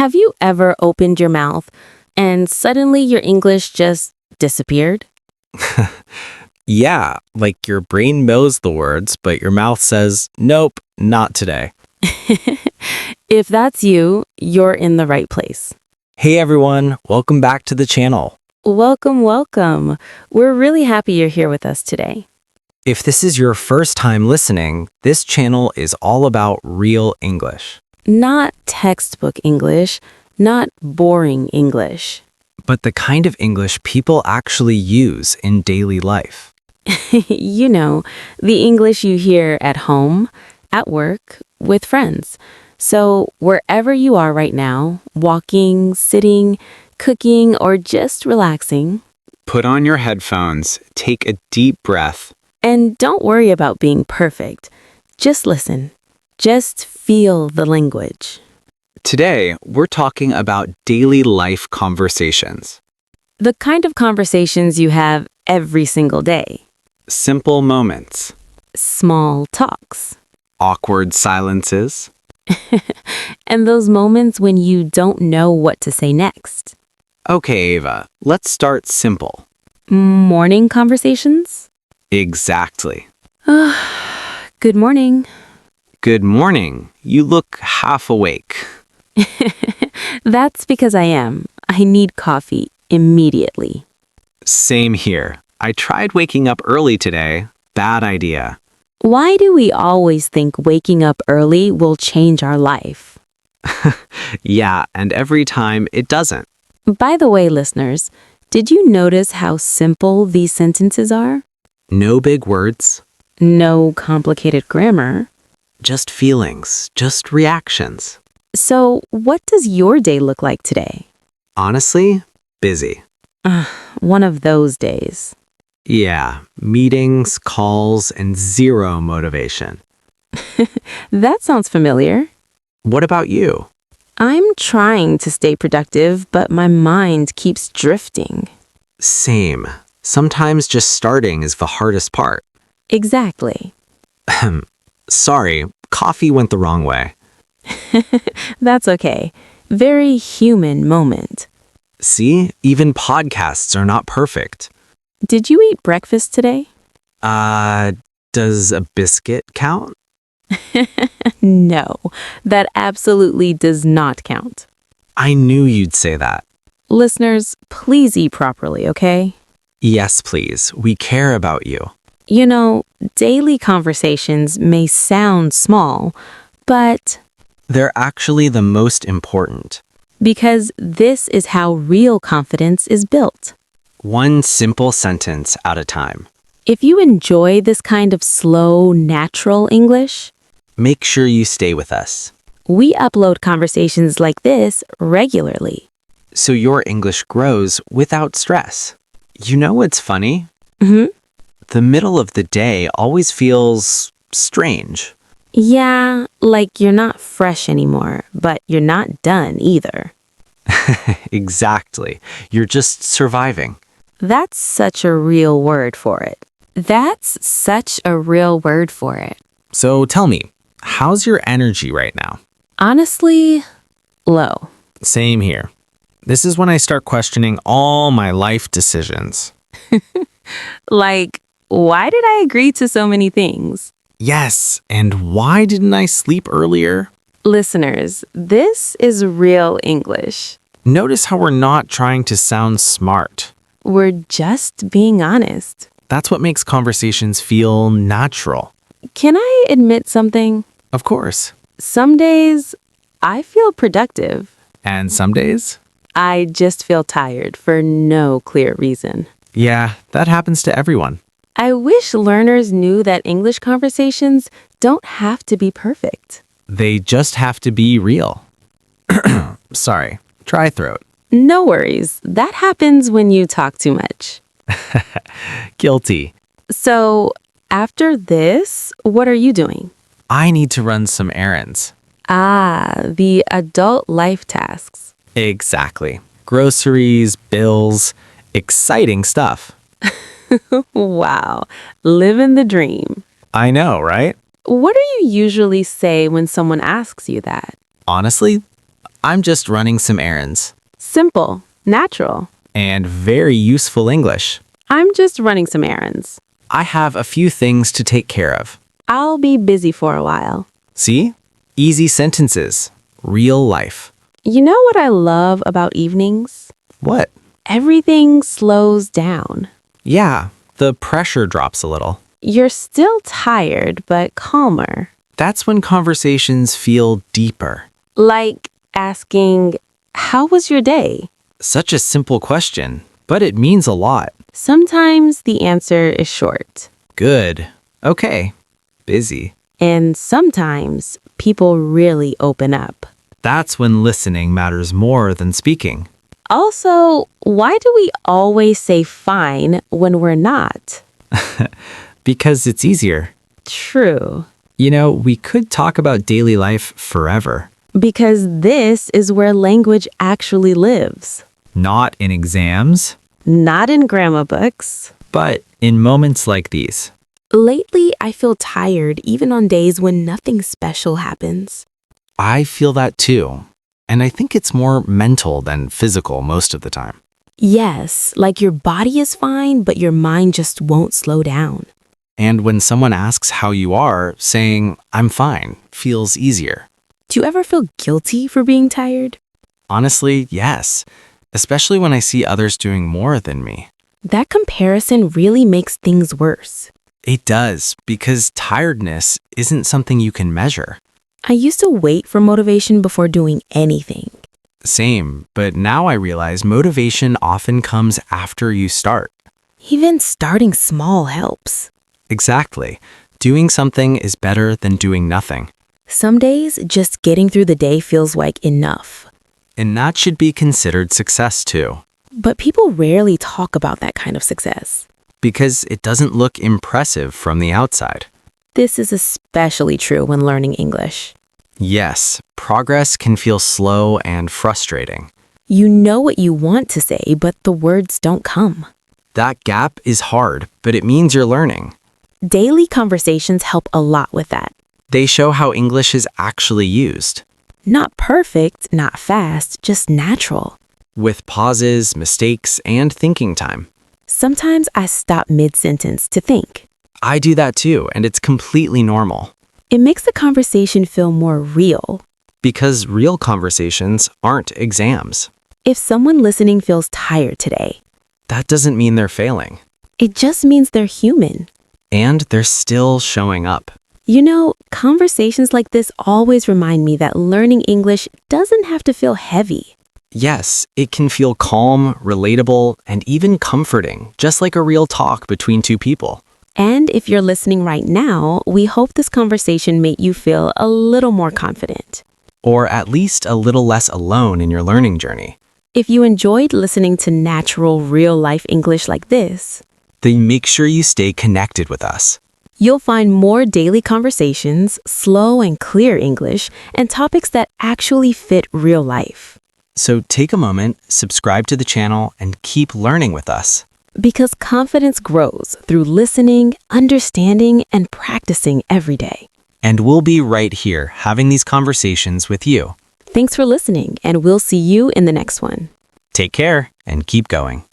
Have you ever opened your mouth and suddenly your English just disappeared? Yeah, like your brain knows the words, but your mouth says, nope, not today. If that's you, you're in the right place. Hey everyone, welcome back to the channel. Welcome, welcome. We're really happy you're here with us today. If this is your first time listening, this channel is all about real English. Not textbook English, not boring English. But the kind of English people actually use in daily life. You know, the English you hear at home, at work, with friends. So wherever you are right now, walking, sitting, cooking, or just relaxing. Put on your headphones, take a deep breath. And don't worry about being perfect. Just listen. Just feel the language. Today, we're talking about daily life conversations. The kind of conversations you have every single day. Simple moments, Small talks. awkward silences. And those moments when you don't know what to say next. Okay, Ava, let's start simple. Morning conversations? Exactly. Good morning. Good morning. You look half awake. That's because I am. I need coffee immediately. Same here. I tried waking up early today. Bad idea. Why do we always think waking up early will change our life? Yeah, and every time it doesn't. By the way, listeners, did you notice how simple these sentences are? No big words, No complicated grammar. just feelings, just reactions. So, what does your day look like today? Honestly, busy. One of those days. Yeah, meetings, calls, and zero motivation. That sounds familiar. What about you? I'm trying to stay productive, but my mind keeps drifting. Same. Sometimes just starting is the hardest part. Exactly. Sorry, coffee went the wrong way. That's okay. Very human moment. See, even podcasts are not perfect. Did you eat breakfast today? Does a biscuit count? No, that absolutely does not count. I knew you'd say that. Listeners, please eat properly, okay? Yes, please. We care about you. You know, daily conversations may sound small, but They're actually the most important. because this is how real confidence is built. One simple sentence at a time. If you enjoy this kind of slow, natural English, Make sure you stay with us, we upload conversations like this regularly. so your English grows without stress. You know what's funny? Hmm. The middle of the day always feels strange. Yeah, like you're not fresh anymore, but you're not done either. Exactly. You're just surviving. That's such a real word for it. That's such a real word for it. So tell me, how's your energy right now? Honestly, low. Same here. This is when I start questioning all my life decisions. Like, why did I agree to so many things? Yes, and why didn't I sleep earlier? Listeners, this is real English. Notice how we're not trying to sound smart. We're just being honest. That's what makes conversations feel natural. Can I admit something? Of course. Some days, I feel productive. And some days? I just feel tired for no clear reason. Yeah, that happens to everyone. I wish learners knew that English conversations don't have to be perfect. They just have to be real. Sorry, dry throat. No worries. That happens when you talk too much. Guilty. So, after this, what are you doing? I need to run some errands. The adult life tasks. Exactly. Groceries, bills, exciting stuff. Wow, living the dream. I know, right? What do you usually say when someone asks you that? Honestly, I'm just running some errands. Simple, natural. And very useful English. I'm just running some errands. I have a few things to take care of. I'll be busy for a while. See? Easy sentences. Real life. You know what I love about evenings? What? Everything slows down. Yeah, the pressure drops a little. You're still tired, but calmer. That's when conversations feel deeper. Like asking, "How was your day?" Such a simple question, but it means a lot. Sometimes the answer is short. Good. Okay. Busy. And sometimes people really open up. That's when listening matters more than speaking. Also, why do we always say fine when we're not? Because it's easier. True. You know, we could talk about daily life forever. Because this is where language actually lives. Not in exams, Not in grammar books. but in moments like these. Lately, I feel tired even on days when nothing special happens. I feel that too. And I think it's more mental than physical most of the time. Yes, like your body is fine, but your mind just won't slow down. And when someone asks how you are, saying, "I'm fine," feels easier. Do you ever feel guilty for being tired? Honestly, yes. Especially when I see others doing more than me. That comparison really makes things worse. It does, because tiredness isn't something you can measure. I used to wait for motivation before doing anything. Same, but now I realize motivation often comes after you start. Even starting small helps. Exactly. Doing something is better than doing nothing. Some days, just getting through the day feels like enough. And that should be considered success too, But people rarely talk about that kind of success. because it doesn't look impressive from the outside. This is especially true when learning English. Yes, progress can feel slow and frustrating. You know what you want to say, but the words don't come. That gap is hard, but it means you're learning. Daily conversations help a lot with that. They show how English is actually used, Not perfect, not fast, just natural. with pauses, mistakes, and thinking time. Sometimes I stop mid-sentence to think. I do that too, and it's completely normal. It makes the conversation feel more real. Because real conversations aren't exams. If someone listening feels tired today, That doesn't mean they're failing. it just means they're human. And they're still showing up. You know, conversations like this always remind me that learning English doesn't have to feel heavy. Yes, it can feel calm, relatable, and even comforting, just like a real talk between two people. And if you're listening right now, we hope this conversation made you feel a little more confident. Or at least a little less alone in your learning journey. If you enjoyed listening to natural, real-life English like this, Then make sure you stay connected with us. you'll find more daily conversations, slow and clear English, and topics that actually fit real life. So take a moment, subscribe to the channel, and keep learning with us. Because confidence grows through listening, understanding, and practicing every day. And we'll be right here having these conversations with you. Thanks for listening, and we'll see you in the next one. Take care and keep going.